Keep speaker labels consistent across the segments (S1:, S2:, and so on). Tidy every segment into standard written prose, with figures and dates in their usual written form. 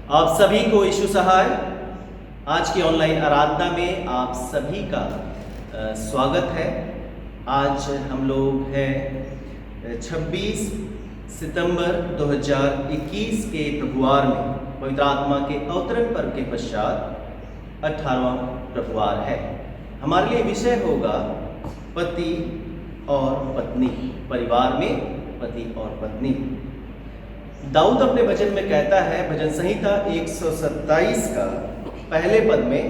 S1: आप सभी को यीशु सहाय आज की ऑनलाइन आराधना में आप सभी का स्वागत है। आज हम लोग हैं 26 सितंबर 2021 के प्रभुवार में पवित्र आत्मा के अवतरण पर्व के पश्चात 18वां प्रभुवार है। हमारे लिए विषय होगा पति और पत्नी, परिवार में पति और पत्नी। दाऊद अपने भजन में कहता है, भजन संहिता 127 का पहले पद में,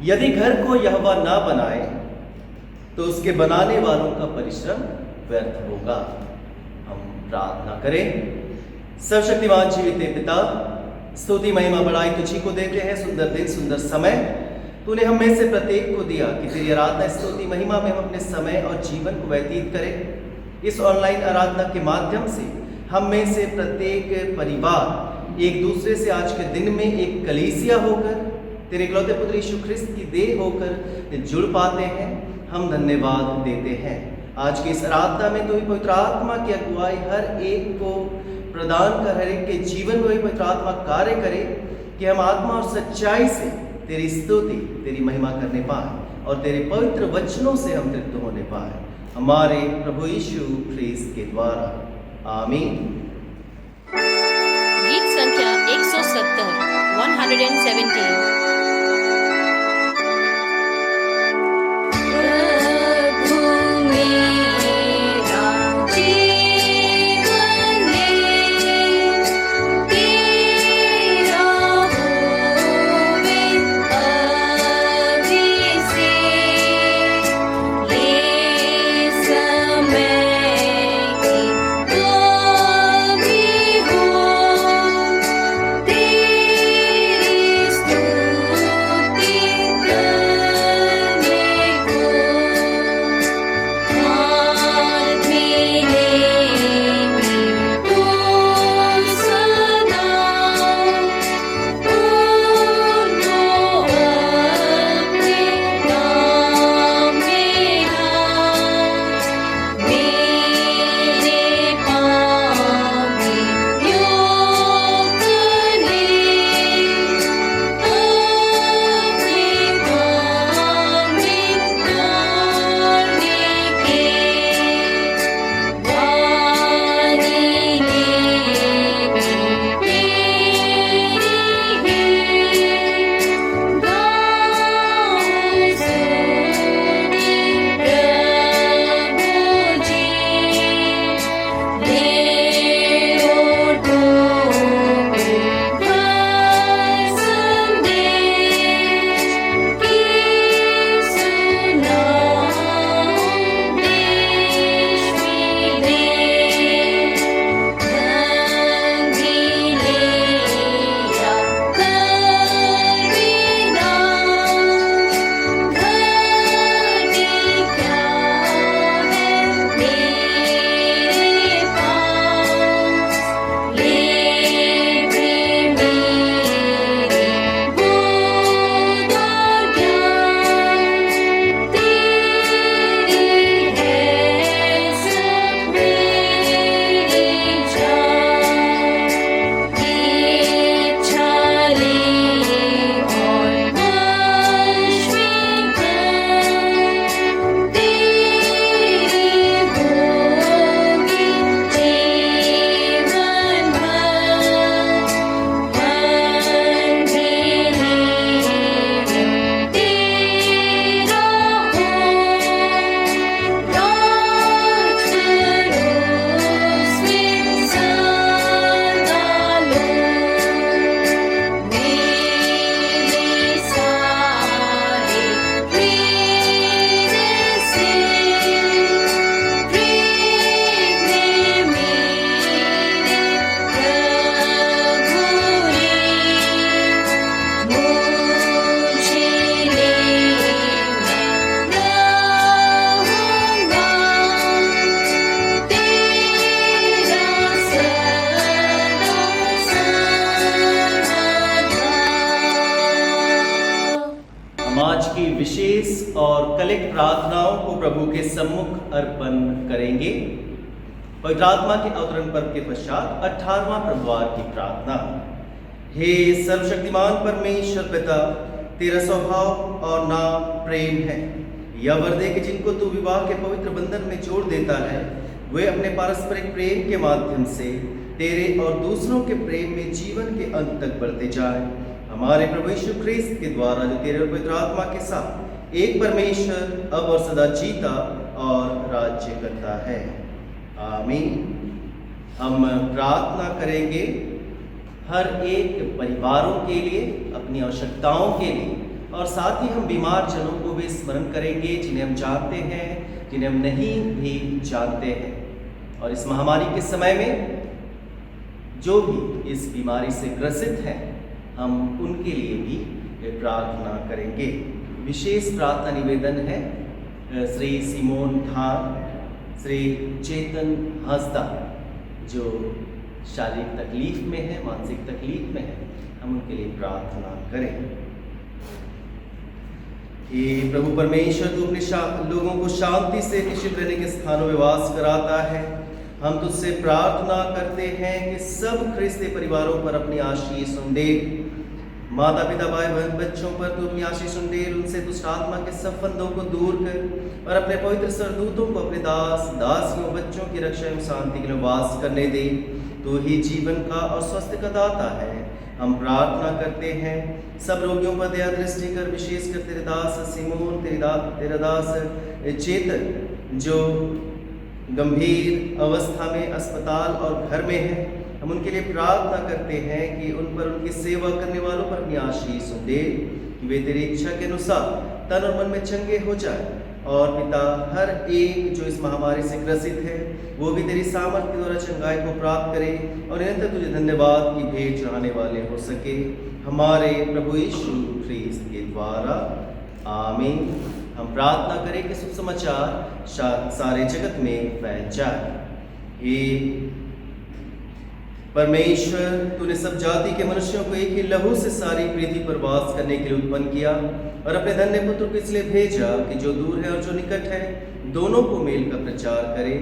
S1: यदि घर को यहोवा ना बनाए तो उसके बनाने वालों का परिश्रम व्यर्थ होगा। हम प्रार्थना करें। सर्वशक्तिमान जीवित पिता, स्तुति महिमा बड़ाई तुझी को देते हैं। सुंदर दिन, सुंदर समय तूने हम में से प्रत्येक को दिया कि तेरी आराधना, स्तुति महिमा में हम अपने समय और जीवन को व्यतीत करें। इस ऑनलाइन आराधना के माध्यम से हम में से प्रत्येक परिवार एक दूसरे से आज के दिन में एक कलीसिया होकर, तेरे इकलौते पुत्र यीशु ख्रिस्त की देह होकर जुड़ पाते हैं। हम धन्यवाद देते हैं। आज की इस आराधना में तो भी पवित्र आत्मा की अगुवाई हर एक को प्रदान कर, हर एक के जीवन में भी पवित्र आत्मा कार्य करे कि हम आत्मा और सच्चाई से तेरी स्तुति, तेरी महिमा करने पाए और तेरे पवित्र वचनों से हम तृप्त होने पाए, हमारे प्रभु यीशु ख्रिस्त के द्वारा, आमीन।
S2: गीत संख्या 170 117।
S1: विशेष और कलेक्ट प्रार्थनाओं को प्रभु के सम्मुख अर्पण करेंगे। पवित्र आत्मा के अवतरण पर्व के पश्चात 18वां प्रभुवार की प्रार्थना। हे सर्वशक्तिमान परमेश्वर पिता, तेरा स्वभाव और नाम प्रेम है। यह वर दे कि जिनको तू विवाह के पवित्र बंधन में जोड़ देता है, वे अपने पारस्परिक प्रेम के माध्यम से तेरे और दूसरों के प्रेम में जीवन के अंत तक बढ़ते जाए। हमारे प्रभु यीशु ख्रीस्त के द्वारा, जो तेरे और पवित्र आत्मा के साथ एक परमेश्वर अब और सदा जीता और राज्य करता है। आमीन। हम प्रार्थना करेंगे हर एक परिवारों के लिए, अपनी आवश्यकताओं के लिए, और साथ ही हम बीमार जनों को भी स्मरण करेंगे, जिन्हें हम जानते हैं, जिन्हें हम नहीं भी जानते हैं। और इस महामारी के समय में जो भी इस बीमारी से ग्रसित हैं, हम उनके लिए भी प्रार्थना करेंगे। विशेष प्रार्थना निवेदन है श्री सिमोन धार, श्री चेतन हंसदा, जो शारीरिक तकलीफ में है, मानसिक तकलीफ में है, हम उनके लिए प्रार्थना करें। हे प्रभु परमेश्वर, तू अपने लोगों को शांति से निश्चित रहने के स्थानों में वास कराता है। हम तुझसे प्रार्थना करते हैं कि सब ख्रिस्ती परिवारों पर अपनी आशीष उंडेल। माता पिता भाई बहन बच्चों पर तू अपनी आशीष उंडेल, उनसे दुष्ट आत्मा के सब फंदों को दूर कर और अपने पवित्र सरदूतों को अपने दास दासियों बच्चों की रक्षा एवं शांति के लिए वास करने दे। तू ही जीवन का और स्वास्थ्य का दाता है। हम प्रार्थना करते हैं सब रोगियों पर दया दृष्टि कर, विशेषकर तेरे दास सिमोन, तेरा दास चेतन, जो गंभीर अवस्था में अस्पताल और घर में है। हम उनके लिए प्रार्थना करते हैं कि उन पर, उनकी सेवा करने वालों पर अपनी आशीष दे, कि वे तेरी इच्छा के अनुसार तन और मन में चंगे हो जाए। और पिता, हर एक जो इस महामारी से ग्रसित है, वो भी तेरी सामर्थ्य के द्वारा चंगाई को प्राप्त करे और निरंतर तुझे धन्यवाद की भेंट चढ़ाने वाले हो सके, हमारे प्रभु यीशु ख्रीस्त के द्वारा। आमीन। हम प्रार्थना करें कि सुसमाचार सारे जगत में फैल जाए। हे परमेश्वर, तूने सब जाति के मनुष्यों को एक ही लहू से सारी पृथ्वी पर वास करने के लिए उत्पन्न किया और अपने धन्य पुत्र को इसलिए भेजा कि जो दूर है और जो निकट है, दोनों को मेल का प्रचार करे।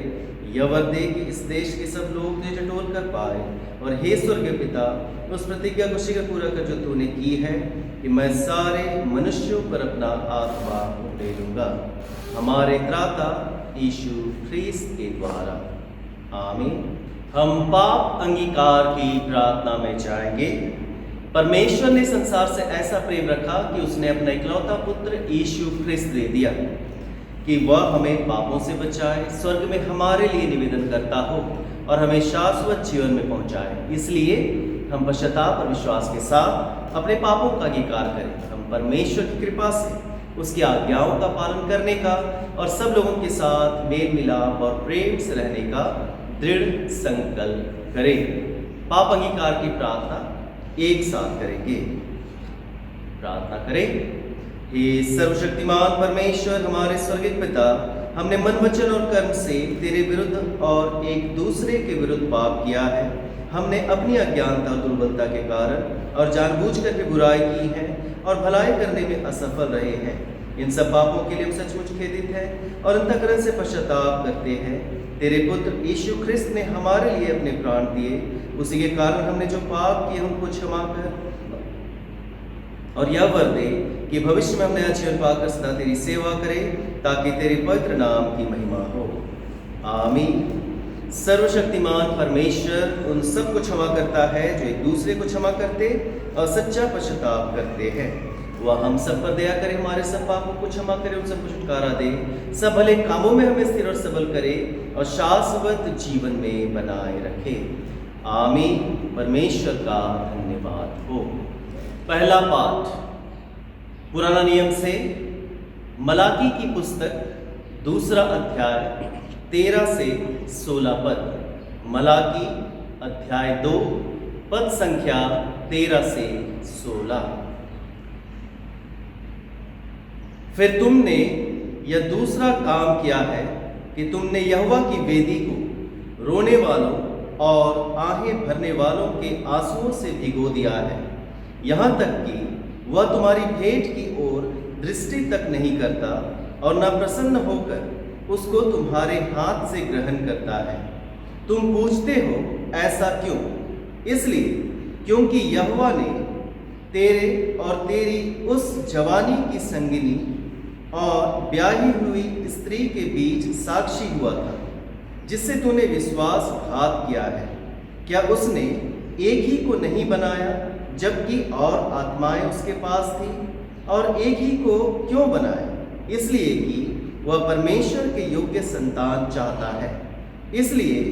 S1: यह वर दे कि इस देश के सब लोग तुझे टटोल कर पाए। और हे स्वर्गीय पिता, उस प्रतिज्ञा को शीघ्र पूरा कर जो तूने की है, कि मैं सारे मनुष्यों पर अपना आत्मा उंडेलूंगा, हमारे त्राता यीशु ख्रीस्त के द्वारा। आमीन। हम पाप अंगीकार की प्रार्थना में जाएंगे। परमेश्वर ने संसार से ऐसा प्रेम रखा कि उसने अपना इकलौता पुत्र यीशु ख्रिस्त दे दिया, कि वह हमें पापों से बचाए, स्वर्ग में हमारे लिए निवेदन करता हो और हमें शाश्वत जीवन में पहुंचाए। इसलिए हम पश्चाताप और विश्वास के साथ अपने पापों का अंगीकार करें। हम परमेश्वर की कृपा से उसकी आज्ञाओं का पालन करने का और सब लोगों के साथ मेल मिलाप और प्रेम से रहने का दृढ़ संकल्प करें। पाप अंगीकार की प्रार्थना एक साथ करेंगे। प्रार्थना करें। हे सर्वशक्तिमान परमेश्वर, हमारे स्वर्गीय पिता, हमने मन वचन और कर्म से तेरे विरुद्ध और एक दूसरे के विरुद्ध पाप किया है। हमने अपनी अज्ञानता और दुर्बलता के कारण और जानबूझकर भी बुराई की है और भलाई करने में असफल रहे हैं। इन सब पापों के लिए हम सचमुच खेदित हैं और अंतःकरण से पश्चाताप करते हैं। तेरे पुत्र यीशु ख्रिस्त ने हमारे लिए अपने प्राण दिए, उसी के कारण हमने जो पाप किए उनको क्षमा कर और यह वर दे कि भविष्य में हम नया जीवन पाकर सदा तेरी सेवा करें, ताकि तेरे पवित्र नाम की महिमा हो। आमीन। सर्वशक्तिमान परमेश्वर उन सब को क्षमा करता है जो एक दूसरे को क्षमा करते और सच्चा पश्चाताप करते हैं। वह हम सब पर दया करे, हमारे सब पापों को क्षमा करे, उन सबको छुटकारा दे, सब भले कामों में हमें स्थिर और सबल करे और शाश्वत जीवन में बनाए रखे। आमीन। परमेश्वर का धन्यवाद हो। पहला पाठ पुराना नियम से मलाकी की पुस्तक, दूसरा अध्याय 13 से 16 पद। मलाकी अध्याय 2 पद संख्या 13 से 16। फिर तुमने यह दूसरा काम किया है कि तुमने यहोवा की वेदी को रोने वालों और आहें भरने वालों के आंसुओं से भिगो दिया है, यहाँ तक कि वह तुम्हारी भेंट की ओर दृष्टि तक नहीं करता और न प्रसन्न होकर उसको तुम्हारे हाथ से ग्रहण करता है। तुम पूछते हो ऐसा क्यों? इसलिए क्योंकि यहोवा ने तेरे और तेरी उस जवानी की संगिनी और ब्याही हुई स्त्री के बीच साक्षी हुआ था, जिससे तूने विश्वासघात किया है। क्या उसने एक ही को नहीं बनाया, जबकि और आत्माएं उसके पास थी? और एक ही को क्यों बनाया? इसलिए कि वह परमेश्वर के योग्य संतान चाहता है। इसलिए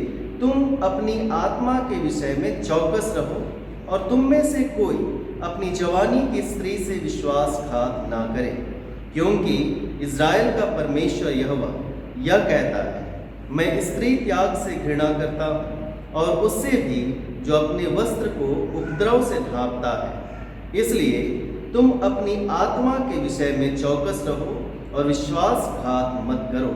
S1: तुम अपनी आत्मा के विषय में चौकस रहो, और तुम में से कोई अपनी जवानी की स्त्री से विश्वासघात ना करे, क्योंकि इज़राइल का परमेश्वर यहोवा यह कहता है, मैं स्त्री त्याग से घृणा करता हूँ, और उससे भी जो अपने वस्त्र को उपद्रव से ढांपता है। इसलिए तुम अपनी आत्मा के विषय में चौकस रहो और विश्वासघात मत करो।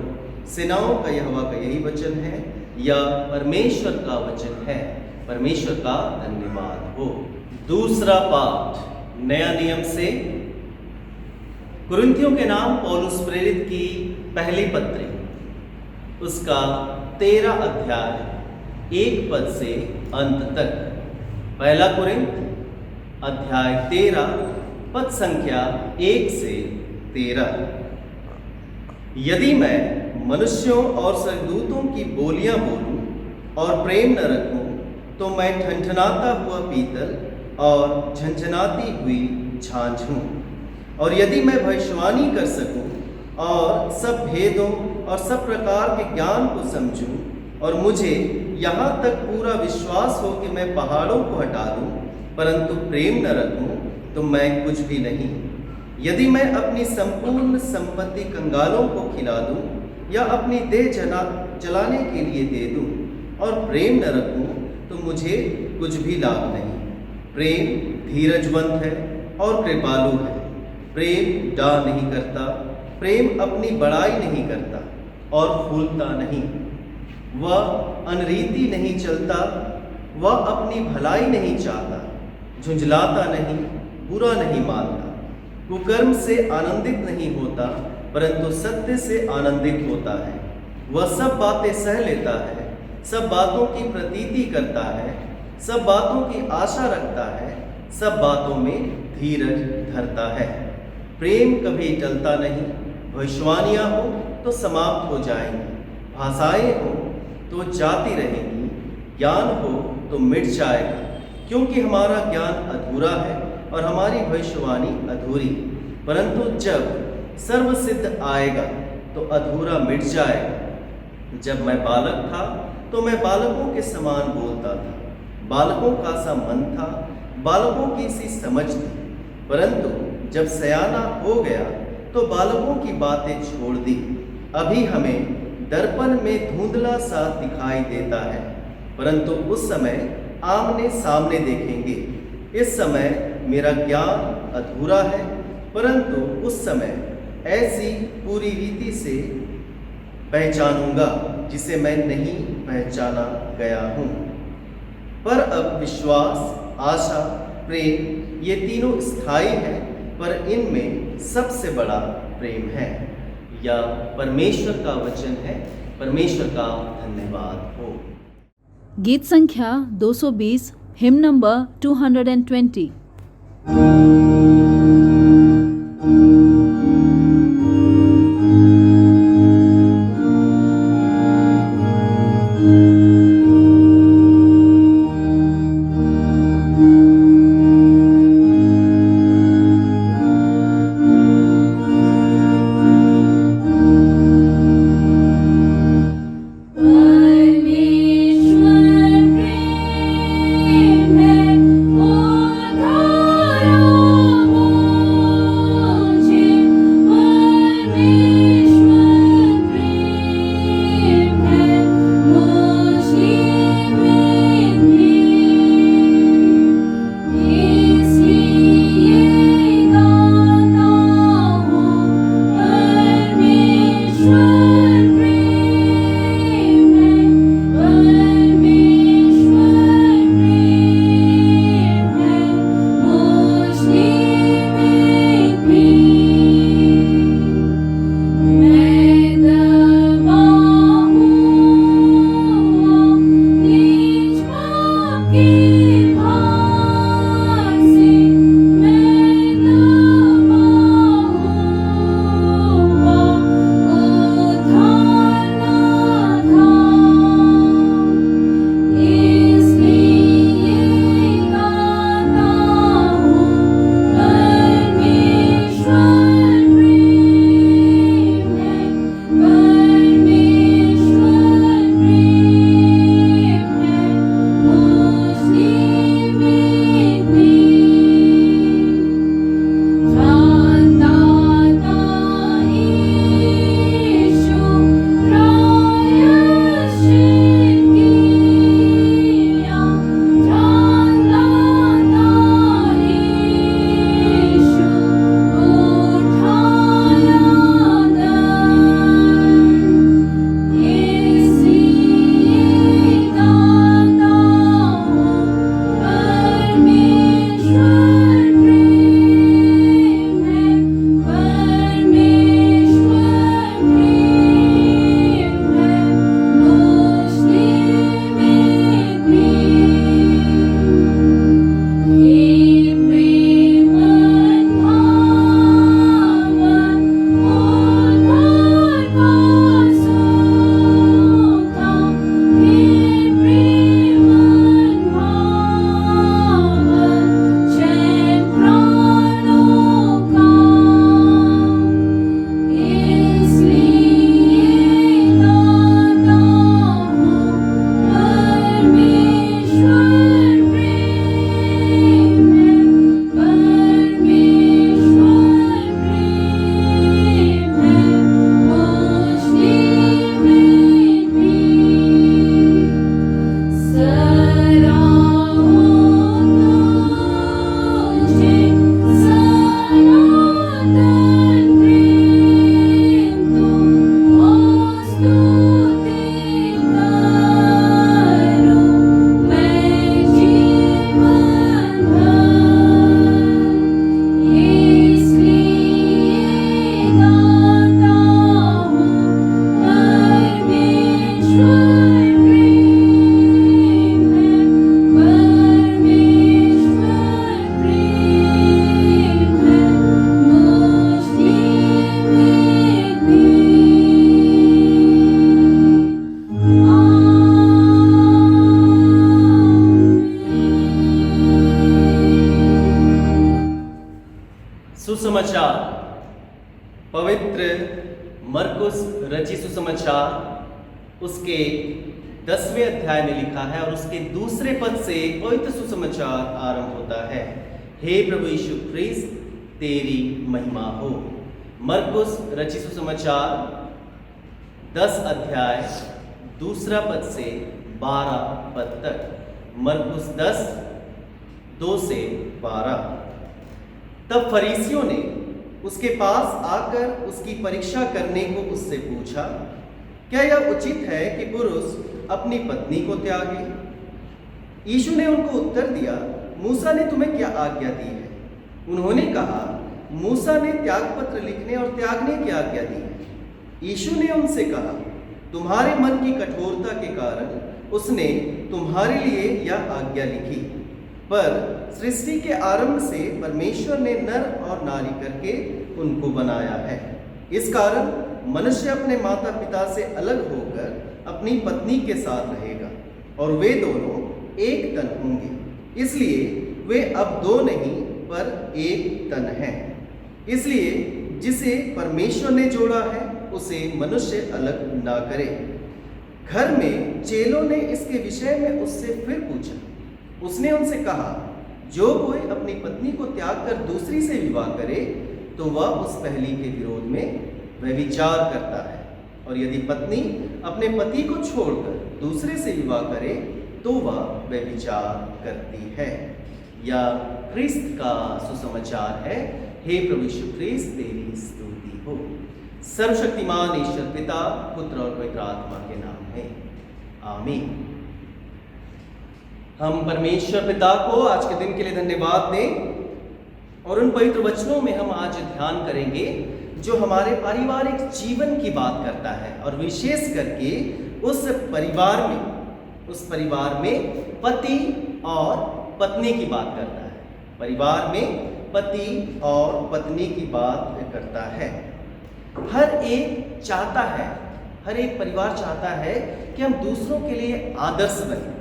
S1: सेनाओं का यहोवा का यही वचन है, या परमेश्वर का वचन है। परमेश्वर का धन्यवाद हो। दूसरा पाठ नया नियम से कुरिन्थियों के नाम पौलुस प्रेरित की पहली पत्री, उसका 13 अध्याय 1 पद से अंत तक। पहला कुरिन्थ अध्याय 13 पद संख्या 1 से 13। यदि मैं मनुष्यों और स्वर्गदूतों की बोलियां बोलूं और प्रेम न रखूं, तो मैं ठनठनाता हुआ पीतल और झनझनाती हुई झांझ हूँ। और यदि मैं भविष्यवाणी कर सकूं और सब भेदों और सब प्रकार के ज्ञान को समझूं, और मुझे यहाँ तक पूरा विश्वास हो कि मैं पहाड़ों को हटा दूं, परंतु प्रेम न रखूं, तो मैं कुछ भी नहीं। यदि मैं अपनी संपूर्ण संपत्ति कंगालों को खिला दूं, या अपनी देह जलाने के लिए दे दूं, और प्रेम न रखूं, तो मुझे कुछ भी लाभ नहीं। प्रेम धीरजवंत है और कृपालु है। प्रेम डाह नहीं करता, प्रेम अपनी बड़ाई नहीं करता और फूलता नहीं। वह अनरीति नहीं चलता, वह अपनी भलाई नहीं चाहता, झुंझलाता नहीं, बुरा नहीं मानता, कुकर्म से आनंदित नहीं होता, परंतु सत्य से आनंदित होता है। वह सब बातें सह लेता है, सब बातों की प्रतीति करता है, सब बातों की आशा रखता है, सब बातों में धीरज धरता है। प्रेम कभी टलता नहीं। भविष्यवाणियाँ हो तो समाप्त हो जाएंगी, भाषाएं हो तो जाती रहेंगी, ज्ञान हो तो मिट जाएगा, क्योंकि हमारा ज्ञान अधूरा है और हमारी भविष्यवाणी अधूरी। परंतु जब सर्वसिद्ध आएगा तो अधूरा मिट जाएगा। जब मैं बालक था तो मैं बालकों के समान बोलता था, बालकों का सा मन था, बालकों की सी समझ थी। परंतु जब सयाना हो गया तो बालकों की बातें छोड़ दी। अभी हमें दर्पण में धुंधला सा दिखाई देता है, परंतु उस समय आमने सामने देखेंगे। इस समय मेरा ज्ञान अधूरा है, परंतु उस समय ऐसी पूरी रीति से पहचानूंगा जिसे मैं नहीं पहचाना गया हूँ। पर अब विश्वास, आशा, प्रेम ये तीनों स्थायी हैं, पर इनमें सबसे बड़ा प्रेम है। या परमेश्वर का वचन है। परमेश्वर का धन्यवाद हो।
S3: गीत संख्या 220, हिम नंबर 220।
S4: परमेश्वर प्रेम है, ओ धारा
S1: सुसमाचार पवित्र मरकुस रचित सुसमाचार उसके 10वें अध्याय में लिखा है और उसके दूसरे पद से पवित्र सुसमाचार आरंभ होता है। हे प्रभु यीशु ख्रीस्त तेरी महिमा हो। मरकुस रचित सुसमाचार 10 अध्याय दूसरा पद से 12 पद तक। मरकुस 10 2 से 12। तब फरीसियों ने उसके पास आकर उसकी परीक्षा करने को उससे पूछा, क्या यह उचित है कि पुरुष अपनी पत्नी को त्यागे? यीशु ने उनको उत्तर दिया, मूसा ने तुम्हें क्या आज्ञा दी है? उन्होंने कहा, मूसा ने त्यागपत्र लिखने और त्यागने की आज्ञा दी है। यीशु ने उनसे कहा, तुम्हारे मन की कठोरता के कारण उसने तुम्हारे लिए यह आज्ञा लिखी, पर सृष्टि के आरंभ से परमेश्वर ने नर और नारी करके उनको बनाया है। इस कारण मनुष्य अपने माता पिता से अलग होकर अपनी पत्नी के साथ रहेगा और वे दोनों एक तन होंगे। इसलिए वे अब दो नहीं पर एक तन हैं। इसलिए जिसे परमेश्वर ने जोड़ा है उसे मनुष्य अलग ना करे। घर में चेलों ने इसके विषय में उससे फिर पूछा। उसने उनसे कहा, जो कोई अपनी पत्नी को त्याग कर दूसरी से विवाह करे तो वह उस पहली के विरोध में व्यभिचार करता है, और यदि पत्नी अपने पति को छोड़कर दूसरे से विवाह करे तो वह व्यभिचार करती है। यह ख्रिस्त का सुसमाचार है। हे प्रभु यीशु ख्रिस्त तेरी स्तुति हो। सर्वशक्तिमान ईश्वर पिता, पुत्र और पवित्र आत्मा के नाम में आमीन। हम परमेश्वर पिता को आज के दिन के लिए धन्यवाद दें और उन पवित्र वचनों में हम आज ध्यान करेंगे जो हमारे पारिवारिक जीवन की बात करता है, और विशेष करके उस परिवार में पति और पत्नी की बात करता है। परिवार में पति और पत्नी की बात करता है। हर एक परिवार चाहता है कि हम दूसरों के लिए आदर्श बने।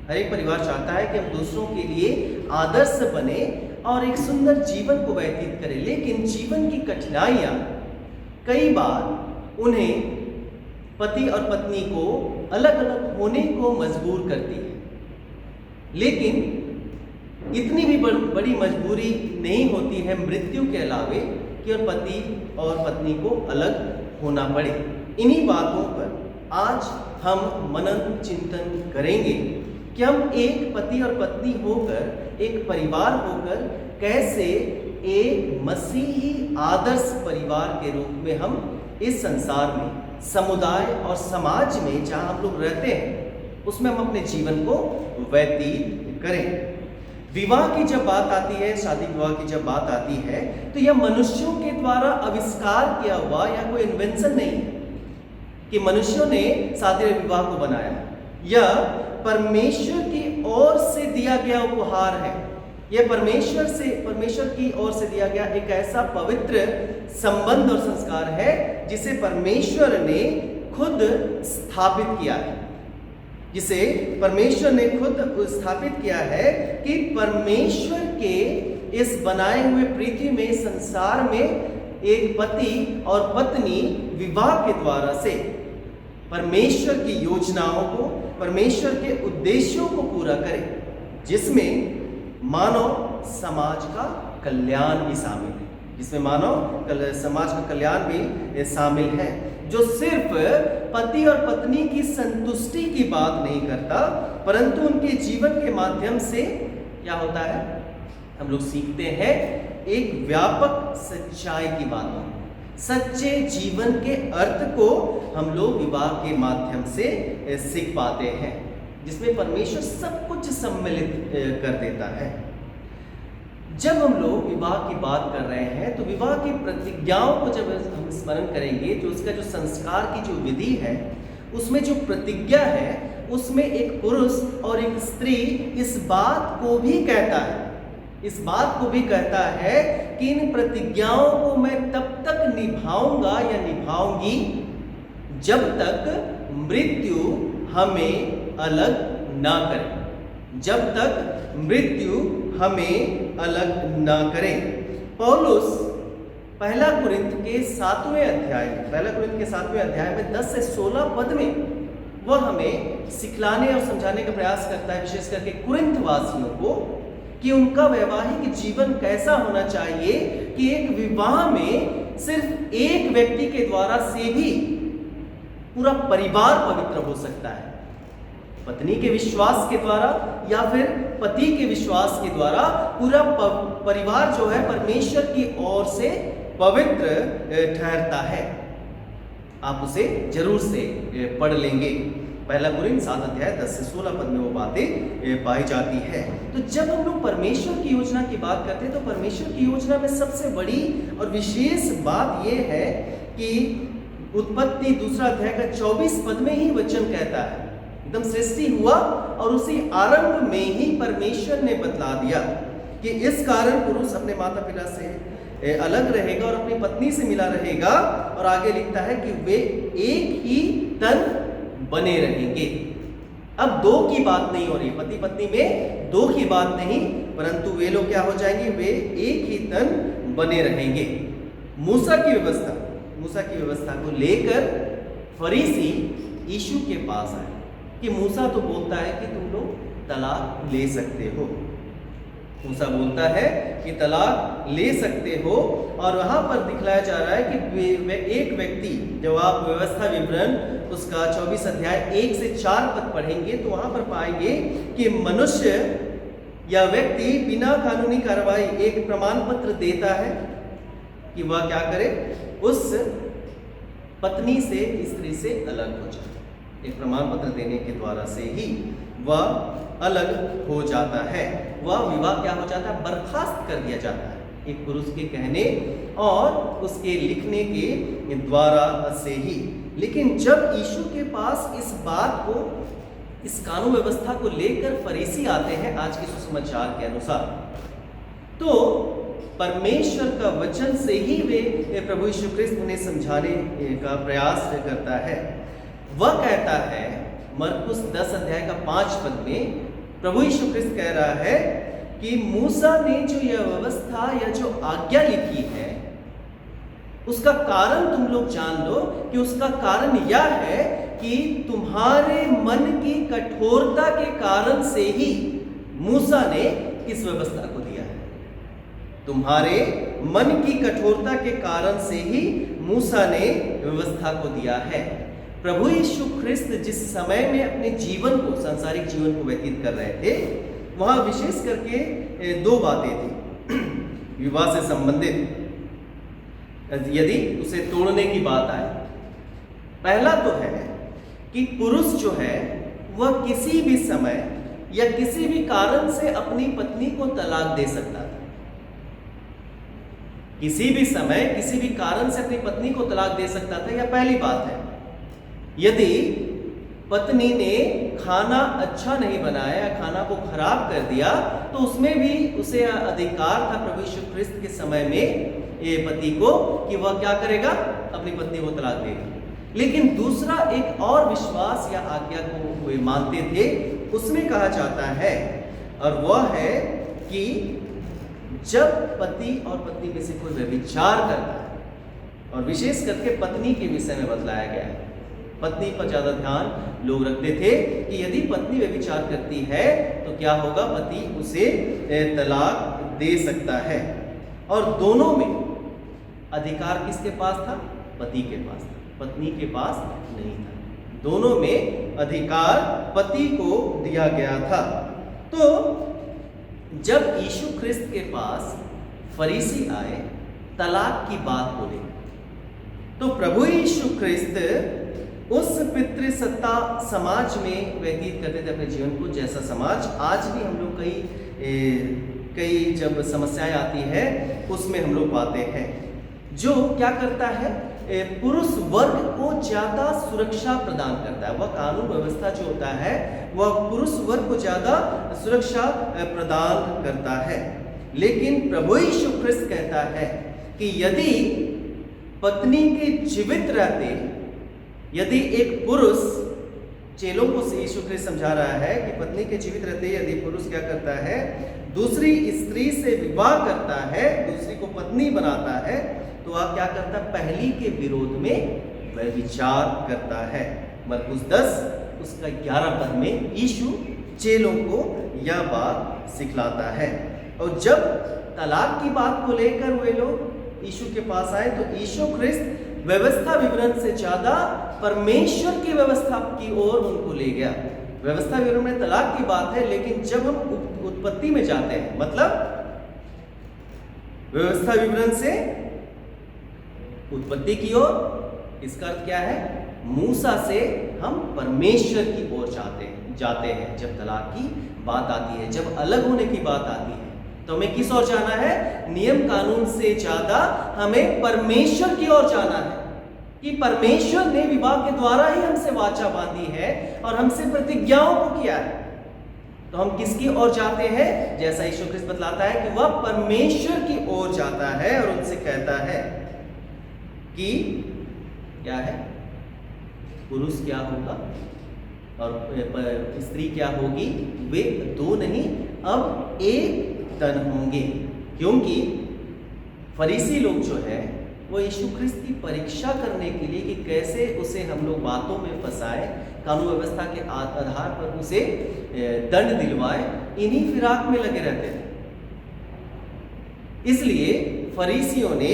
S1: हर एक परिवार चाहता है कि हम दूसरों के लिए आदर्श बने और एक सुंदर जीवन को व्यतीत करें, लेकिन जीवन की कठिनाइयाँ कई बार उन्हें पति और पत्नी को अलग अलग होने को मजबूर करती है। लेकिन इतनी भी बड़ी मजबूरी नहीं होती है मृत्यु के अलावे कि पति और पत्नी को अलग होना पड़े। इन्हीं बातों पर आज हम मनन चिंतन करेंगे कि हम एक पति और पत्नी होकर, एक परिवार होकर कैसे एक मसीही आदर्श परिवार के रूप में हम इस संसार में, समुदाय और समाज में जहाँ हम लोग रहते हैं उसमें हम अपने जीवन को व्यतीत करें। विवाह की जब बात आती है, शादी विवाह की जब बात आती है, तो यह मनुष्यों के द्वारा आविष्कार किया हुआ या कोई इन्वेंशन नहीं कि मनुष्यों ने शादी विवाह को बनाया। यह परमेश्वर की ओर से दिया गया उपहार है। यह परमेश्वर की ओर से दिया गया एक ऐसा पवित्र संबंध और संस्कार है जिसे परमेश्वर ने खुद स्थापित किया है। जिसे परमेश्वर ने खुद स्थापित किया है कि परमेश्वर के इस बनाए हुए पृथ्वी में, संसार में एक पति और पत्नी विवाह के द्वारा से परमेश्वर की योजनाओं को, परमेश्वर के उद्देश्यों को पूरा करें, जिसमें मानव समाज का कल्याण भी शामिल है, जिसमें मानव समाज का कल्याण भी शामिल है, जो सिर्फ पति और पत्नी की संतुष्टि की बात नहीं करता, परंतु उनके जीवन के माध्यम से क्या होता है, हम लोग सीखते हैं एक व्यापक सच्चाई की बातों, सच्चे जीवन के अर्थ को हम लोग विवाह के माध्यम से सीख पाते हैं, जिसमें परमेश्वर सब कुछ सम्मिलित कर देता है। जब हम लोग विवाह की बात कर रहे हैं तो विवाह की प्रतिज्ञाओं को जब हम स्मरण करेंगे तो उसका जो संस्कार की जो विधि है, उसमें जो प्रतिज्ञा है, उसमें एक पुरुष और एक स्त्री इस बात को भी कहता है, इस बात को भी कहता है कि इन प्रतिज्ञाओं को मैं तब तक निभाऊंगा या निभाऊंगी जब तक मृत्यु हमें अलग ना करे, जब तक मृत्यु हमें अलग ना करे। पौलुस पहला कुरिन्थ के 7वें अध्याय में 10 से 16 पद में वह हमें सिखलाने और समझाने का प्रयास करता है, विशेष करके कुरिन्थ वासियों को, कि उनका वैवाहिक जीवन कैसा होना चाहिए, कि एक विवाह में सिर्फ एक व्यक्ति के द्वारा से भी पूरा परिवार पवित्र हो सकता है। पत्नी के विश्वास के द्वारा या फिर पति के विश्वास के द्वारा पूरा परिवार जो है परमेश्वर की ओर से पवित्र ठहरता है। आप उसे जरूर से पढ़ लेंगे। पहला कुरिन्थ 7 अध्याय 10 से 16 पद में वो बातें पाई जाती है। तो जब हम लोग परमेश्वर की योजना की बात करते हैं तो परमेश्वर की योजना में सबसे बड़ी और विशेष बात यह है कि उत्पत्ति 2 अध्याय का 24 पद में ही वचन कहता है, एकदम सृष्टि हुआ और उसी आरंभ में ही परमेश्वर ने बतला दिया कि इस कारण पुरुष अपने माता पिता से अलग रहेगा और अपनी पत्नी से मिला रहेगा, और आगे लिखता है कि वे एक ही तन बने रहेंगे। अब दो की बात नहीं हो रही, पति पत्नी में दो की बात नहीं, परंतु वे लोग क्या हो जाएंगे, वे एक ही तन बने रहेंगे। मूसा की व्यवस्था को लेकर फरीसी यीशु के पास आए कि मूसा तो बोलता है कि तुम लोग तलाक ले सकते हो, मूसा बोलता है कि तलाक ले सकते हो, और वहां पर दिखलाया जा रहा है कि एक व्यक्ति, जब आप व्यवस्था विवरण उसका 24 अध्याय 1 से 4 पद पढ़ेंगे तो वहां पर पाएंगे कि मनुष्य या व्यक्ति बिना कानूनी कार्रवाई एक प्रमाण पत्र देता है कि वह क्या करे, उस पत्नी से स्त्री से अलग हो जाए। एक प्रमाण पत्र देने के द्वारा से ही वह अलग हो जाता है, वह विवाह क्या हो जाता है, बर्खास्त कर दिया जाता है, एक पुरुष के कहने और उसके लिखने के द्वारा से ही। लेकिन जब यीशु के पास इस बात को, इस कानून व्यवस्था को लेकर फरीसी आते हैं आज के सुसमाचार के अनुसार, तो परमेश्वर का वचन से ही वे प्रभु यीशु ख्रिस्त उन्हें समझाने का प्रयास करता है। वह कहता है मरकुस 10 अध्याय का 5 पद में प्रभु यीशु ख्रिस्त कह रहा है कि मूसा ने जो यह व्यवस्था या जो आज्ञा लिखी है उसका कारण तुम लोग जान लो, कि उसका कारण यह है कि तुम्हारे मन की कठोरता के कारण से ही मूसा ने इस व्यवस्था को दिया है। तुम्हारे मन की कठोरता के कारण से ही मूसा ने व्यवस्था को दिया है। प्रभु यीशु ख्रिस्त जिस समय में अपने जीवन को, सांसारिक जीवन को व्यतीत कर रहे थे, वहां विशेष करके दो बातें थी विवाह से संबंधित, यदि उसे तोड़ने की बात आए। पहला तो है कि पुरुष जो है वह किसी भी समय या किसी भी कारण से अपनी पत्नी को तलाक दे सकता था। किसी भी समय किसी भी कारण से अपनी पत्नी को तलाक दे सकता था। यह पहली बात है। यदि पत्नी ने खाना अच्छा नहीं बनाया, खाना को खराब कर दिया, तो उसमें भी उसे अधिकार था प्रभु यीशु ख्रिस्त के समय में ये पति को, कि वह क्या करेगा, अपनी पत्नी को तलाक देगा। लेकिन दूसरा एक और विश्वास या आज्ञा को वे मानते थे, उसमें कहा जाता है, और वह है कि जब पति और पत्नी में से कोई व्यभिचार करता है, और विशेष करके पत्नी के विषय में बतलाया गया है, पत्नी पर ज्यादा ध्यान लोग रखते थे कि यदि पत्नी व्यभिचार करती है तो क्या होगा, पति उसे तलाक दे सकता है। और दोनों में अधिकार किसके पास था, पति के पास था, पत्नी के पास नहीं था। दोनों में अधिकार पति को दिया गया था। तो जब यीशु ख्रिस्त के पास फरीसी आए तलाक की बात बोले, तो प्रभु यीशु ख्रिस्त उस पितृसत्ता समाज में व्यतीत करते थे अपने जीवन को, जैसा समाज आज भी हम लोग कई जब समस्याएं आती है उसमें हम लोग पाते हैं, जो क्या करता है, पुरुष वर्ग को ज्यादा सुरक्षा प्रदान करता है। वह कानून व्यवस्था जो होता है वह पुरुष वर्ग को ज्यादा सुरक्षा प्रदान करता है। लेकिन प्रभु यीशु ख्रिस्त कहता है कि यदि पत्नी के जीवित रहते, यदि एक पुरुष, चेलों को यीशु ख्रिस्त समझा रहा है कि पत्नी के जीवित रहते यदि पुरुष क्या करता है, दूसरी स्त्री से विवाह करता है, दूसरी को पत्नी बनाता है, तो आप क्या करता है, पहली के विरोध में व्यभिचार करता है। मरकुस 10 उसका 11 पद में यीशु चेलों को यह बात सिखलाता है। और जब तलाक की बात को लेकर वे लोग यीशु के पास आए, तो यीशु ख्रिस्त व्यवस्था विवरण से ज्यादा परमेश्वर की व्यवस्था की ओर उनको ले गया। व्यवस्था विवरण में तलाक की बात है, लेकिन जब हम उत्पत्ति में जाते हैं, मतलब व्यवस्था विवरण से उत्पत्ति की ओर, इसका अर्थ क्या है, मूसा से हम परमेश्वर की ओर जाते हैं। जब तलाक की बात आती है, जब अलग होने की बात आती है, तो हमें किस ओर जाना है, नियम कानून से ज्यादा हमें परमेश्वर की ओर जाना है, कि परमेश्वर ने विवाह के द्वारा ही हमसे वाचा बांधी है और हमसे प्रतिज्ञाओं को किया है। तो हम किसकी ओर जाते हैं, जैसा यीशु ख्रिस्त बतलाता है कि वह परमेश्वर की ओर जाता है और उनसे कहता है कि क्या है, पुरुष क्या होगा और स्त्री क्या होगी, वे दो नहीं अब एक तन होंगे। क्योंकि फरीसी लोग जो है वो यीशु ख्रिस्त की परीक्षा करने के लिए कि कैसे उसे हम लोग बातों में फंसाए, कानून व्यवस्था के आधार पर उसे दंड दिलवाए, इन्हीं फिराक में लगे रहते थे। इसलिए फरीसियों ने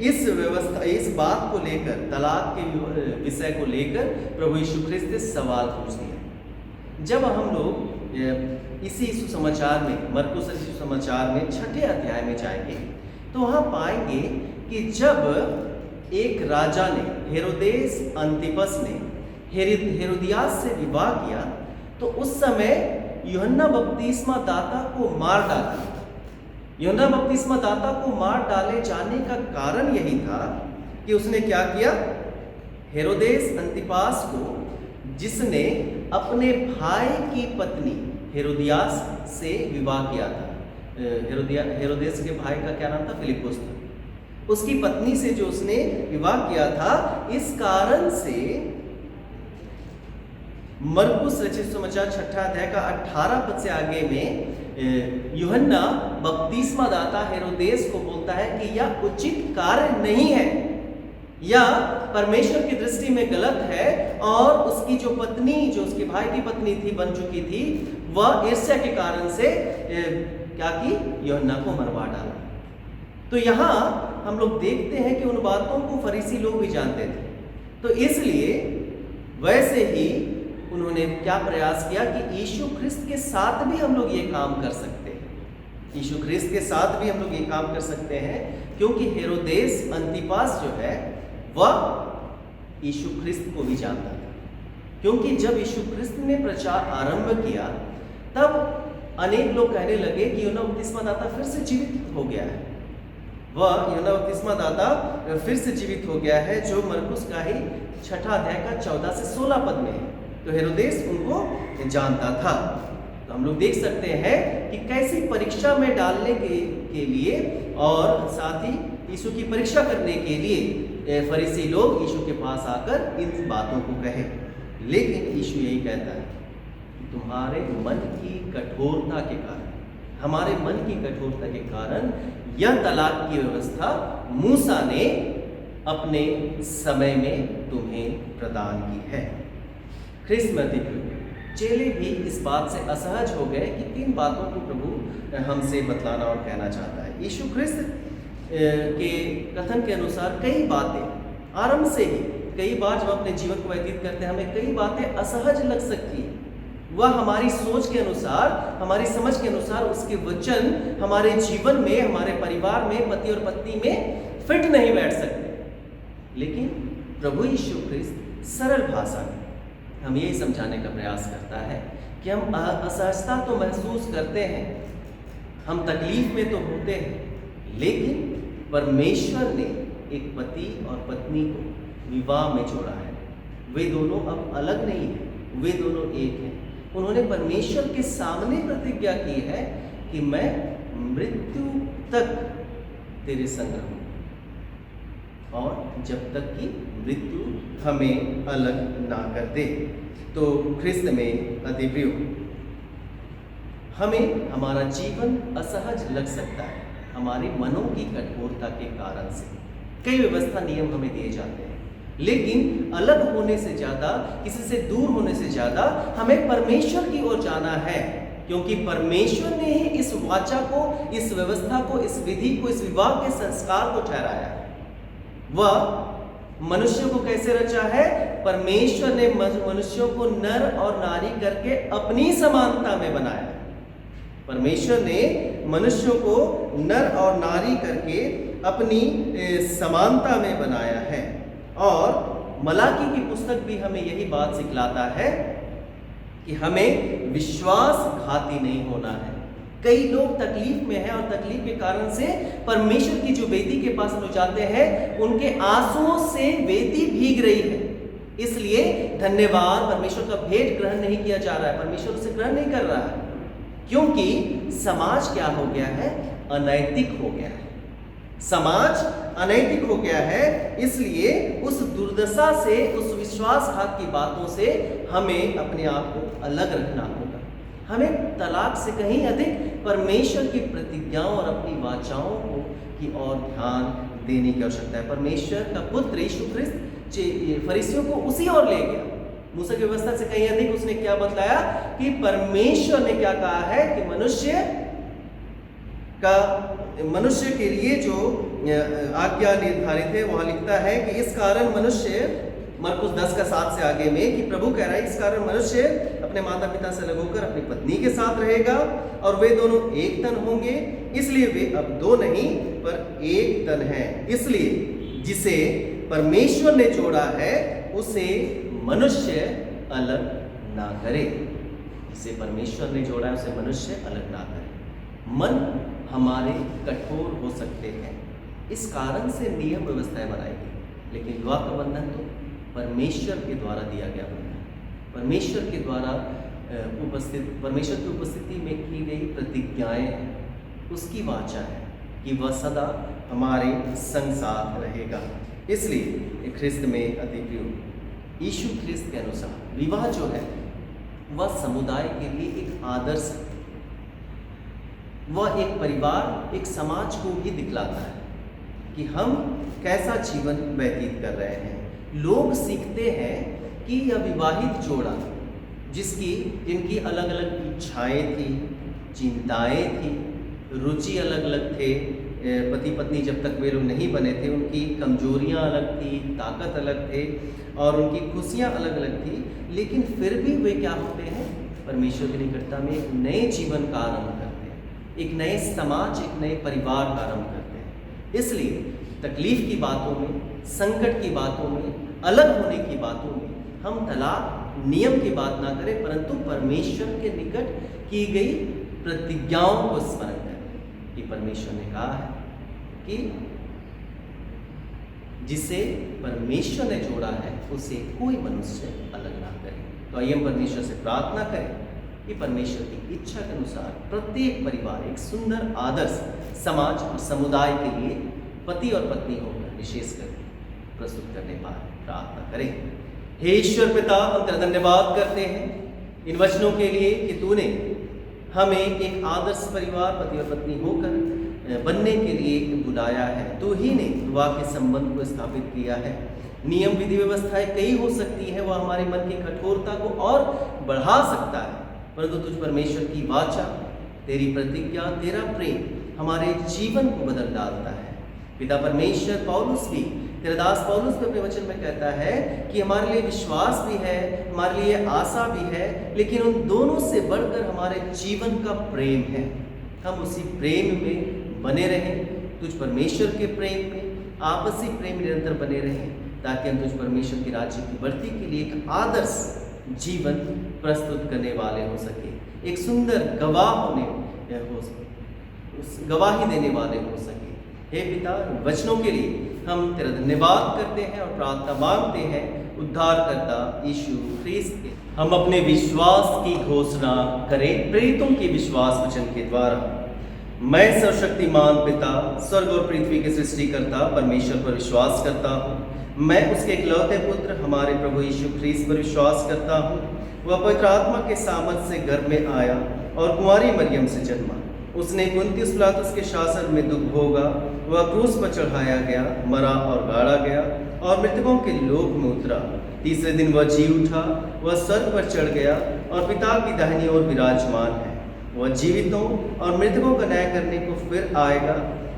S1: इस व्यवस्था, इस बात को लेकर, तलाक के विषय को लेकर प्रभु यीशु ख्रिस्त से सवाल पूछ दिया। जब हम लोग इसी सुसमाचार में, मरकुस सुसमाचार में 6ठे अध्याय में जाएंगे, तो वहां पाएंगे कि जब एक राजा ने, हेरोदेस अंतिपस ने हेरोदियास से विवाह किया, तो उस समय यूहन्ना बपतिस्मा दाता को मार डाला। यूहन्ना बपतिस्मा दाता को मार डाले जाने का कारण यही था कि उसने क्या किया, हेरोदेस अंतिपास को, जिसने अपने भाई की पत्नी हेरोदियास से विवाह किया था, हेरोदेस के भाई का क्या नाम था, फिलिपुस था, उसकी पत्नी से जो उसने विवाह किया था, इस कारण से मरकुस रचित सुसमाचार 6ठा अध्याय का 18 पद से आगे में यूहन्ना बपतिस्मा दाता हेरोदेस को बोलता है कि यह उचित कार्य नहीं है, या परमेश्वर की दृष्टि में गलत है, और उसकी जो पत्नी, जो उसके भाई की पत्नी थी, बन चुकी थी, वह ईर्ष्या के कारण से क्या की, यूहन्ना को मरवा डाला। तो यहाँ हम लोग देखते हैं कि उन बातों को फरीसी लोग भी जानते थे, तो इसलिए वैसे ही उन्होंने क्या प्रयास किया कि यीशु ख्रिस्त के साथ भी हम लोग ये काम कर सकते हैं। यीशु ख्रिस्त के साथ भी हम लोग ये काम कर सकते हैं, क्योंकि हेरोदेस अंतिपास जो है वह यीशु ख्रिस्त को भी जानता था। क्योंकि जब यीशु ख्रिस्त ने प्रचार आरंभ किया, तब अनेक लोग कहने लगे कि यूहन्ना बपतिस्मा दाता फिर से जीवित हो गया है, वह यूहन्ना बपतिस्मा दाता फिर से जीवित हो गया है, जो मरकुस का ही 6ठा अध्याय का 14 से 16 पद में है। तो हेरोदेस उनको जानता था। तो हम लोग देख सकते हैं कि कैसी परीक्षा में डालने के लिए और साथ ही यीशु की परीक्षा करने के लिए फरीसी लोग यीशु के पास आकर इन बातों को कहे। लेकिन यीशु यही कहता है कि तुम्हारे मन की कठोरता के कारण, हमारे मन की कठोरता के कारण यह तलाक की व्यवस्था मूसा ने अपने समय में तुम्हें प्रदान की है। ख्रिस्त में चेले भी इस बात से असहज हो गए कि 3 बातों को प्रभु हमसे बतलाना और कहना चाहता है। यीशु ख्रिस्त के कथन के अनुसार कई बातें आरंभ से ही, कई बार जब अपने जीवन को व्यतीत करते हैं, हमें कई बातें असहज लग सकती हैं, वह हमारी सोच के अनुसार, हमारी समझ के अनुसार उसके वचन हमारे जीवन में, हमारे परिवार में, पति और पत्नी में फिट नहीं बैठ सकते। लेकिन प्रभु यीशु ख्रिस्त सरल भाषा में हम यही समझाने का प्रयास करता है कि हम असहजता तो महसूस करते हैं, हम तकलीफ में तो होते हैं, लेकिन परमेश्वर ने एक पति और पत्नी को विवाह में जोड़ा है। वे दोनों अब अलग नहीं हैं, वे दोनों एक हैं। उन्होंने परमेश्वर के सामने प्रतिज्ञा की है कि मैं मृत्यु तक तेरे संग रहूं और जब तक कि मृत्यु हमें अलग ना कर दे। तो ख्रिस्त में अतिप्रिय, हमें हमारा जीवन असहज लग सकता है हमारे मनों की कठोरता के कारण से। कई व्यवस्था नियम हमें दिए जाते हैं, लेकिन अलग होने से ज़्यादा, किसी से दूर होने से ज़्यादा हमें परमेश्वर की ओर जाना है, क्योंकि परमेश्वर ने ही इस वाचा को, इस व्यवस्था को, इस विधि को, इस विवाह के संस्कार को ठहराया है। वह मनुष्य को कैसे रचा है? परमेश्वर ने मनुष्यों को नर और नारी करके अपनी समानता में बनाया। परमेश्वर ने मनुष्यों को नर और नारी करके अपनी समानता में बनाया है। और मलाकी की पुस्तक भी हमें यही बात सिखलाता है कि हमें विश्वासघाती नहीं होना है। कई लोग तकलीफ में हैं और तकलीफ के कारण से परमेश्वर की जो वेदी के पास लोग जाते हैं, उनके आंसुओं से वेदी भीग रही है, इसलिए धन्यवाद परमेश्वर का भेंट ग्रहण नहीं किया जा रहा है, परमेश्वर उसे ग्रहण नहीं कर रहा है, क्योंकि समाज क्या हो गया है? अनैतिक हो गया है। समाज अनैतिक हो गया है, इसलिए उस दुर्दशा से, उस विश्वासघात की बातों से हमें अपने आप को अलग रखना होगा। हमें तलाक से कहीं अधिक परमेश्वर की प्रतिज्ञाओं और अपनी वाचाओं को की ओर ध्यान देने की आवश्यकता है। परमेश्वर का पुत्र यीशु ख्रिस्त फरीसियों को उसी ओर ले गया। मूसा की व्यवस्था से कहीं अधिक उसने क्या बतलाया कि परमेश्वर ने क्या कहा है कि मनुष्य के लिए जो आज्ञा निर्धारित है, वहां लिखता है कि इस कारण मनुष्य, मरकुस 10:7 से आगे में, कि प्रभु कह रहा है इस कारण मनुष्य अपने माता पिता से अलग होकर अपनी पत्नी के साथ रहेगा और वे दोनों एक तन होंगे, इसलिए वे अब दो नहीं पर एक तन है। इसलिए जिसे परमेश्वर ने जोड़ा है उसे मनुष्य अलग ना करे। जिसे परमेश्वर ने जोड़ा है उसे मनुष्य अलग ना करे। मन हमारे कठोर हो सकते हैं, इस कारण से नियम व्यवस्थाएं बनाई गई, लेकिन विवाह का बंधन तो परमेश्वर के द्वारा दिया गया बंधन, परमेश्वर के द्वारा परमेश्वर की उपस्थिति में की गई प्रतिज्ञाएं हैं, उसकी वाचा है कि वह सदा हमारे संग साथ रहेगा। इसलिए ख्रिस्त में अतिप्रिय, यीशु ख्रिस्त के अनुसार विवाह जो है वह समुदाय के लिए एक आदर्श है, वह एक परिवार, एक समाज को भी दिखलाता है कि हम कैसा जीवन व्यतीत कर रहे हैं। लोग सीखते हैं कि यह विवाहित जोड़ा जिनकी अलग अलग इच्छाएं थी, चिंताएं थी, रुचि अलग अलग थे, पति पत्नी जब तक वे लोग नहीं बने थे उनकी कमजोरियां अलग थी, ताकत अलग थे और उनकी खुशियां अलग अलग थी, लेकिन फिर भी वे क्या होते हैं? परमेश्वर की निकटता में एक नए जीवन का आरंभ करते हैं, एक नए समाज, एक नए परिवार का आरंभ करते हैं। इसलिए तकलीफ की बातों में, संकट की बातों में, अलग होने की बातों में हम तलाक नियम की बात ना करें, परंतु परमेश्वर के निकट की गई प्रतिज्ञाओं को स्मरण करें कि परमेश्वर ने कहा है कि जिसे परमेश्वर ने जोड़ा है उसे कोई मनुष्य अलग ना करे। तो आइए हम परमेश्वर से प्रार्थना करें कि परमेश्वर की इच्छा के अनुसार प्रत्येक परिवार एक सुंदर आदर्श समाज और समुदाय के लिए पति और पत्नी होकर विशेषकर प्रस्तुत करने पाए। प्रार्थना करें। हे ईश्वर पिता, हम तेरा धन्यवाद करते हैं इन वचनों के लिए कि तूने हमें एक आदर्श परिवार, पति और पत्नी होकर बनने के लिए बुलाया है। तू ही ने विवाह के संबंध को स्थापित किया है। नियम विधि व्यवस्थाएं कई हो सकती है, वह हमारे मन की कठोरता को और बढ़ा सकता है, परंतु तुझ परमेश्वर की वाचा, तेरी प्रतिज्ञा, तेरा प्रेम हमारे जीवन को बदल डालता है। पिता परमेश्वर पौलुस भी, तेरा दास पौलुस भी अपने वचन में कहता है कि हमारे लिए विश्वास भी है, हमारे लिए आशा भी है, लेकिन उन दोनों से बढ़कर हमारे जीवन का प्रेम है। हम उसी प्रेम में बने रहें, तुझ परमेश्वर के प्रेम में, आपसी प्रेम निरंतर बने रहें, ताकि हम तुझ परमेश्वर की राज्य की बढ़ती के लिए एक आदर्श जीवन प्रस्तुत करने वाले हो सके, एक सुंदर गवाही देने वाले हो सके। हे पिता, वचनों के लिए हम तेरा धन्यवाद करते हैं और प्रार्थना मांगते हैं उद्धारकर्ता यीशु ख्रीस्त के। हम अपने विश्वास की घोषणा करें प्रेरितों के विश्वास वचन के द्वारा। मैं सर्वशक्तिमान पिता, स्वर्ग और पृथ्वी के सृष्टिकर्ता परमेश्वर पर विश्वास करता हूँ। मैं उसके इकलौते पुत्र हमारे प्रभु यीशु ख्रीस्त पर विश्वास करता हूँ। वह पवित्र आत्मा के सामर्थ से गर्भ में आया और कुंवारी मरियम से जन्मा। उसने पुन्तियुस पिलातुस के शासन में दुख भोगा, वह क्रूस पर चढ़ाया गया, मरा और गाड़ा गया और मृतकों के लोक में उतरा। तीसरे दिन वह जी उठा, वह स्वर्ग पर चढ़ गया और पिता की दाहिनी ओर विराजमान है। वह जीवितों और मृतकों का न्याय करने को फिर आएगा।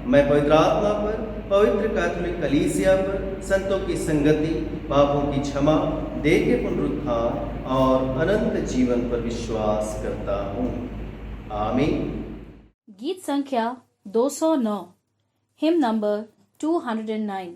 S1: मैं पवित्र आत्मा पर, पवित्र कैथोलिक कलीसिया पर, संतों की संगति, पापों की क्षमा, देह के पुनरुत्थान और अनंत जीवन पर विश्वास करता हूँ। आमीन।
S3: गीत संख्या 209, हिम नंबर 209।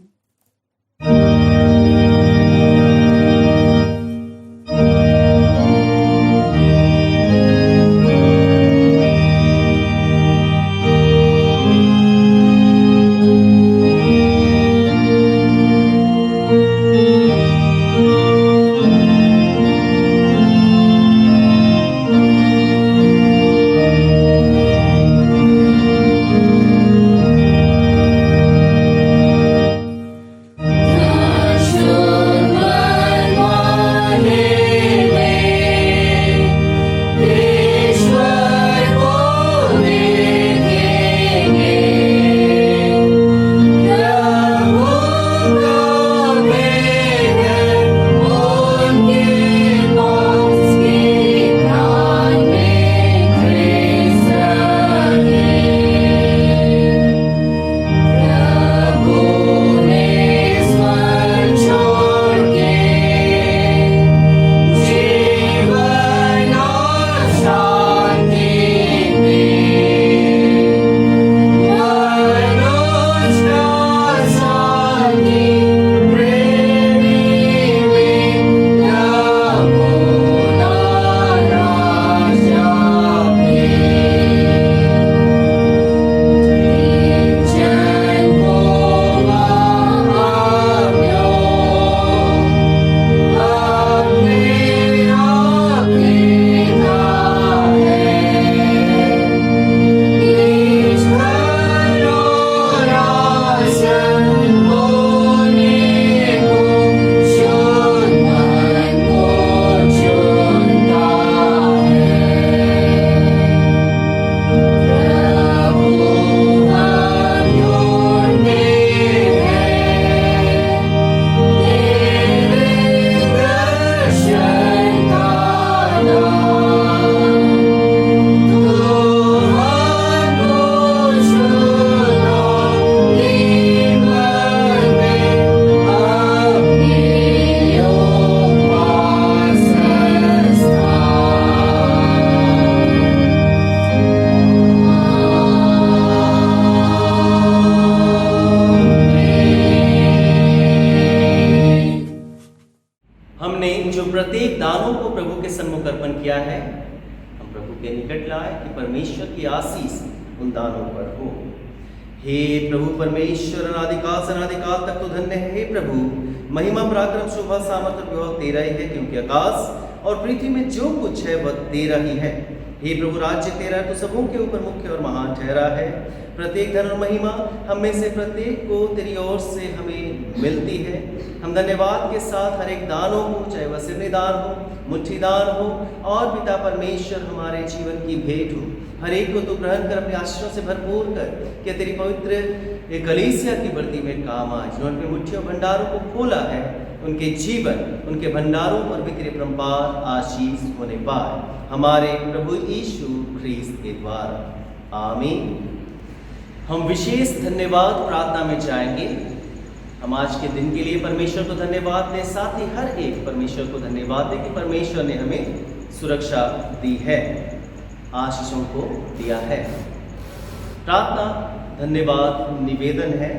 S1: प्रत्येक दानों को प्रभु के सन्मुख अर्पण किया है, हम प्रभु के निकट लाए कि परमेश्वर की आशीष उन दानों पर हो। हे प्रभु परमेश्वर, अनादिकाल से अनादिकाल तक तो धन्य है। हे प्रभु, महिमा पराक्रम शोभा सामर्थ्य विभव तेरा ही है, क्योंकि आकाश और पृथ्वी में जो कुछ है वह तेरा ही है। हे प्रभु, राज्य तेरा तो सबों के ऊपर मुख्य और महान ठहरा है। प्रत्येक धन और महिमा हम में से प्रत्येक को तेरी ओर से हमें मिलती है। हम धन्यवाद के साथ हर एक दानों को, चाहे वह सिरनी दान हो, मुट्ठी दान हो और पिता परमेश्वर हमारे जीवन की भेंट हो, हर एक को तू ग्रहण कर अपने आशीषों से भरपूर कर, कि तेरी पवित्र कलीसिया की बढ़ती में काम आए। जिन्होंने मुट्ठियों भंडारों को खोला है, उनके जीवन, उनके भंडारों पर भी तेरे परम्पार आशीष होने पाए, हमारे प्रभु यीशु ख्रीस्त के द्वारा। आमीन। हम विशेष धन्यवाद प्रार्थना में जाएंगे। हम आज के दिन के लिए परमेश्वर को धन्यवाद दें, साथ ही हर एक परमेश्वर को धन्यवाद दें कि परमेश्वर ने हमें सुरक्षा दी है, आशीषों को दिया है। प्रार्थना धन्यवाद निवेदन है।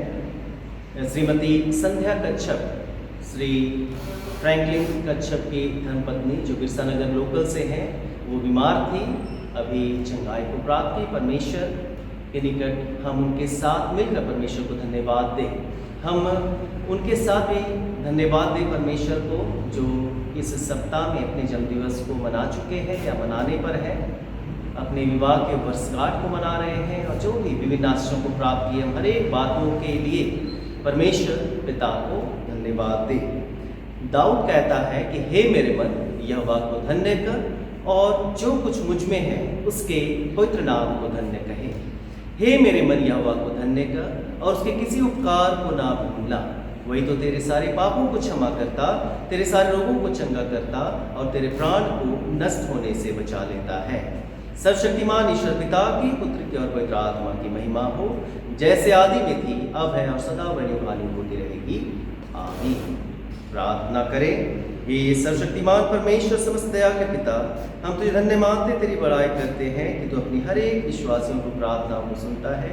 S1: श्रीमती संध्या कच्छप, श्री फ्रैंकलिन कच्छप की धर्मपत्नी जो बिरसा नगर लोकल से हैं, वो बीमार थी, अभी चंगाई को प्राप्त की। परमेश्वर के निकट हम उनके साथ मिलकर परमेश्वर को धन्यवाद दें। हम उनके साथ भी धन्यवाद दें परमेश्वर को जो इस सप्ताह में अपने जन्मदिवस को मना चुके हैं या मनाने पर हैं, अपने विवाह के वर्षगांठ को मना रहे हैं और जो भी विभिन्न आशीषों को प्राप्त किए, हम हर एक बातों के लिए परमेश्वर पिता को धन्यवाद दें। दाऊद कहता है कि हे मेरे मन, यहोवा को धन्य कर और जो कुछ मुझ में है उसके पवित्र नाम को धन्य कहे। हे मेरे मन, यहोवा को धन्य कर और उसके किसी उपकार को ना भूलना। वही तो तेरे सारे पापों को क्षमा करता, तेरे सारे रोगों को चंगा करता और तेरे प्राण को नष्ट होने से बचा लेता है। सर्वशक्तिमान ईश्वर पिता की, पुत्र की और पवित्र आत्मा की महिमा हो, जैसे आदि में थी, अब है और सदा बनी वाली होती रहेगी। आमीन। प्रार्थना करें। हे सर्वशक्तिमान परमेश्वर, समस्त दया के पिता, हम तुझे धन्य मानते, तेरी बड़ाई करते हैं कि तू अपनी हर एक विश्वासियों की प्रार्थनाओं को सुनता है।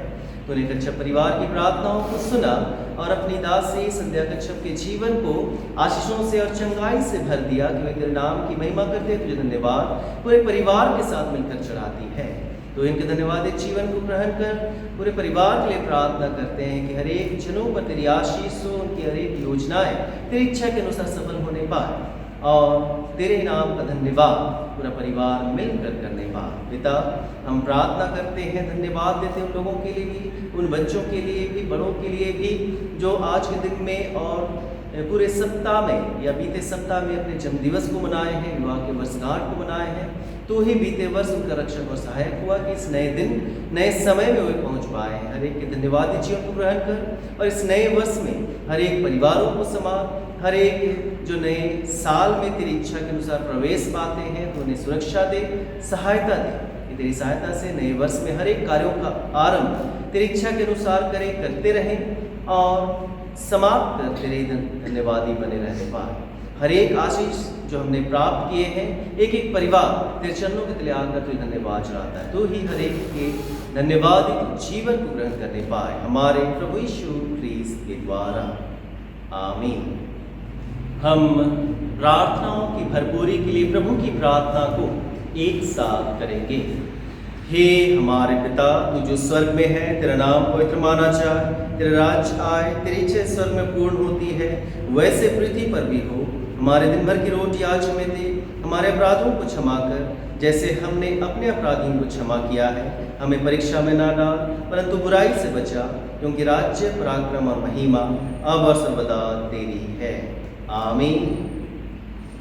S1: तूने कच्छप परिवार की प्रार्थनाओं को सुना और अपनी दासी संध्या कच्छप के जीवन को आशीषों से और चंगाई से भर दिया कि वे तेरे नाम की महिमा करते हैं। तुझे धन्यवाद पूरे परिवार के साथ मिलकर चढ़ाती है। तो इनके धन्यवादित जीवन को ग्रहण कर पूरे परिवार के लिए प्रार्थना करते हैं कि हर एक जनों पर तेरी आशीष हो, उनकी हर एक योजनाएं तेरी इच्छा के अनुसार सफल होने पाए और तेरे नाम का धन्यवाद पूरा परिवार मिलकर करने पाए। पिता, हम प्रार्थना करते हैं, धन्यवाद देते हैं उन लोगों के लिए भी, उन बच्चों के लिए भी, बड़ों के लिए भी जो आज के दिन में और पूरे सप्ताह में या बीते सप्ताह में अपने जन्मदिवस को मनाए हैं, विवाह के वर्षगांठ को मनाए हैं। तो ही बीते वर्ष उनका रक्षक और सहायक हुआ कि इस नए दिन, नए समय में वे पहुंच पाए हैं। हर एक के धन्यवाद जीवन को ग्रहण कर और इस नए वर्ष में हर एक परिवारों को संभाल, हर एक जो नए साल में तेरी इच्छा के अनुसार प्रवेश पाते हैं तो उन्हें सुरक्षा दे, सहायता दे कि तेरी सहायता से नए वर्ष में हर एक कार्यों का आरंभ तेरी इच्छा के अनुसार करें, करते रहें और समाप्त कर तेरे धन्यवादी बने रहने पाए। हर एक आशीष जो हमने प्राप्त किए हैं, एक एक परिवार तेरे चरणों के तले आकर तुझे धन्यवाद चढ़ाता है। तो ही हर एक के धन्यवादित जीवन को ग्रहण करने पाए हमारे प्रभु यीशु ख्रीस्त के द्वारा। आमीन। हम प्रार्थनाओं की भरपूरी के लिए प्रभु की प्रार्थना को एक साथ करेंगे। हे हमारे पिता, तू जो स्वर्ग में है, तेरा नाम पवित्र माना जाए, तेरा राज्य आए, तेरी इच्छा स्वर्ग में पूर्ण होती है वैसे पृथ्वी पर भी हो। हमारे दिन भर की रोटी आज हमें दे, हमारे अपराधों को क्षमा कर जैसे हमने अपने अपराधियों को क्षमा किया है। हमें परीक्षा में ना डाल परंतु बुराई से बचा, क्योंकि राज्य, पराक्रम और महिमा अब और सर्वदा तेरी है। आमीन।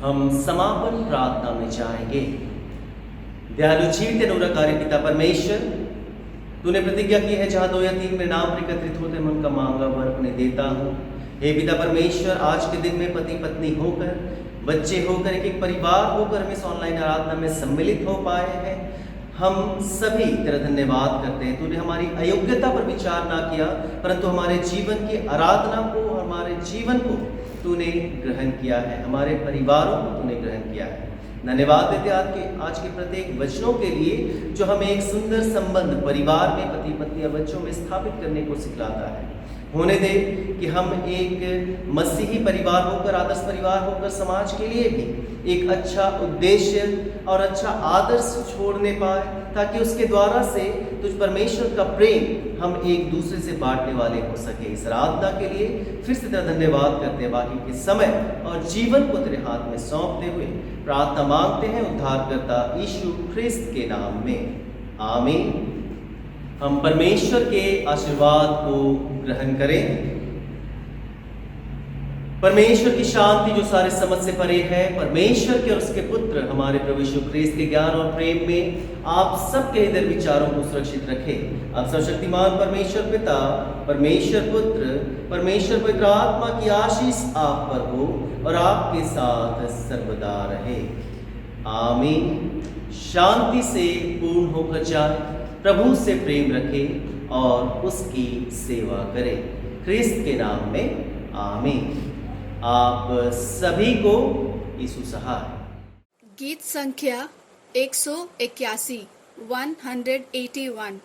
S1: हम समापन प्रार्थना में जाएंगे। दयालु जीवित अनुग्रहकारी पिता परमेश्वर, तूने प्रतिज्ञा की है जहाँ 2 या 3 मेरे नाम पर एकत्रित होते मैं उनका मांगा वर उन्हें देता हूँ। हे पिता परमेश्वर, आज के दिन में पति पत्नी होकर, बच्चे होकर, एक एक परिवार होकर हम इस ऑनलाइन आराधना में सम्मिलित हो पाए हैं। हम सभी तेरा धन्यवाद करते हैं। तूने हमारी अयोग्यता पर विचार ना किया परंतु हमारे जीवन की आराधना को, हमारे जीवन को तूने ग्रहण किया है, हमारे परिवारों को तूने ग्रहण किया है। धन्यवाद देते आज के प्रत्येक वचनों के लिए जो हमें एक सुंदर संबंध परिवार में, पति पत्नी और बच्चों में स्थापित करने को सिखलाता है। होने दे कि हम एक मसीही परिवार होकर, आदर्श परिवार होकर समाज के लिए भी एक अच्छा उद्देश्य और अच्छा आदर्श छोड़ने पाए, ताकि उसके द्वारा से तुझ परमेश्वर का प्रेम हम एक दूसरे से बांटने वाले हो सके। इस आराधना के लिए फिर से तेरा धन्यवाद करते हैं। बाकी के समय और जीवन को तेरे हाथ में सौंपते हुए प्रार्थना मांगते हैं उद्धारकर्ता यीशु ख्रिस्त के नाम में। आमीन। हम परमेश्वर के आशीर्वाद को ग्रहण करें। परमेश्वर की शांति जो सारे समझ से परे है, परमेश्वर के और उसके पुत्र हमारे प्रभु यीशु ख्रीस्त के ज्ञान और प्रेम में आप सबके हृदय विचारों को सुरक्षित रखे। अब सर्वशक्तिमान परमेश्वर पिता, परमेश्वर पुत्र, परमेश्वर पवित्र आत्मा की आशीष आप पर हो और आपके साथ सर्वदा रहे। आमीन। शांति से पूर्ण होकर जाए, प्रभु से प्रेम रखें, और उसकी सेवा करें। ख्रिस्त के नाम में आमीन। आप सभी को यीशु सहाय।
S4: गीत संख्या 181 181।